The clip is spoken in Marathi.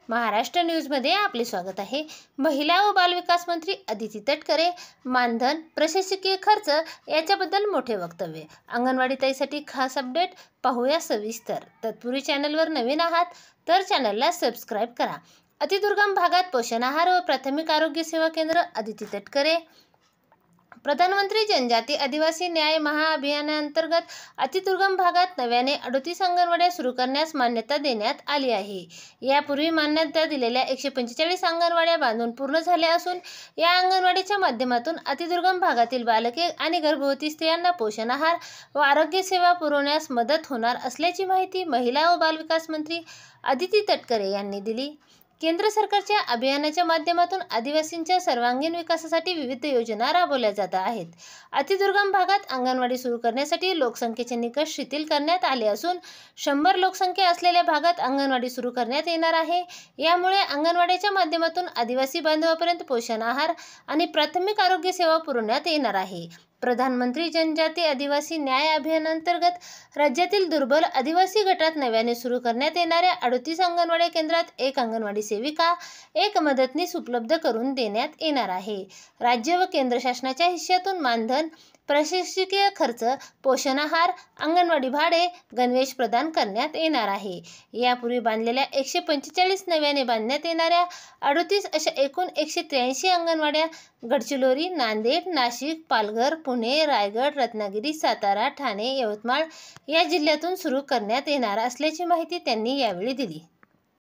महाराष्ट्र न्यूजमध्ये आपले स्वागत आहे। महिला व बालविकास मंत्री अदिती तटकरे मानधन प्रशासकीय खर्च याच्याबद्दल मोठे वक्तव्य। अंगणवाडी ताईसाठी खास अपडेट पाहूया सविस्तर। तत्पूर्वी चॅनलवर नवीन आहात तर चॅनलला सबस्क्राइब करा। अतिदुर्गम भागात पोषण आहार व प्राथमिक आरोग्य सेवा केंद्र अदिती तटकरे। प्रधानमंत्री जनजाती आदिवासी न्याय महाअभियानांतर्गत अतिदुर्गम भागात नव्याने 38 अंगणवाड्या सुरू करण्यास मान्यता देण्यात आली आहे। यापूर्वी मान्यता दिलेल्या 145 अंगणवाड्या बांधून पूर्ण झाल्या असून या अंगणवाडीच्या माध्यमातून अतिदुर्गम भागातील बालके आणि गर्भवती स्त्रियांना पोषण आहार व आरोग्य सेवा पुरवण्यास मदत होणार असल्याची माहिती महिला व बालविकास मंत्री अदिती तटकरे यांनी दिली। केंद्र सरकारच्या अभियानाच्या माध्यमातून आदिवासींच्या सर्वांगीण विकासासाठी विविध योजना राबवल्या जात आहेत। अतिदुर्गम भागात अंगणवाडी सुरू करण्यासाठी लोकसंख्येचे निकष शिथिल करण्यात आले असून 100 लोकसंख्या असलेल्या भागात अंगणवाडी सुरू करण्यात येणार आहे। यामुळे अंगणवाडीच्या माध्यमातून आदिवासी बांधवांपर्यंत पोषण आहार आणि प्राथमिक आरोग्य सेवा पुरवण्यात येणार आहे। प्रधानमंत्री जनजाती आदिवासी न्याय अभियानांतर्गत राज्यातील दुर्बल आदिवासी गटात नव्याने सुरू करण्यात येणाऱ्या 38 अंगणवाडी केंद्रात एक अंगणवाडी सेविका, एक मदतनीस उपलब्ध करून देण्यात येणार आहे। राज्य व केंद्र शासनाच्या हिश्श्यातून मानधन प्रशासकीय खर्च, पोषण आहार, अंगणवाडी भाडे, गणवेश प्रदान करण्यात येणार आहे। यापूर्वी बांधलेल्या 145 नव्याने बांधण्यात येणाऱ्या 38 अशा एकूण 183 अंगणवाड्या गडचिरोली, नांदेड, नाशिक, पालघर, पुणे, रायगड, रत्नागिरी, सातारा, ठाणे, यवतमाळ या जिल्ह्यातून सुरू करण्यात येणार असल्याची माहिती त्यांनी यावेळी दिली।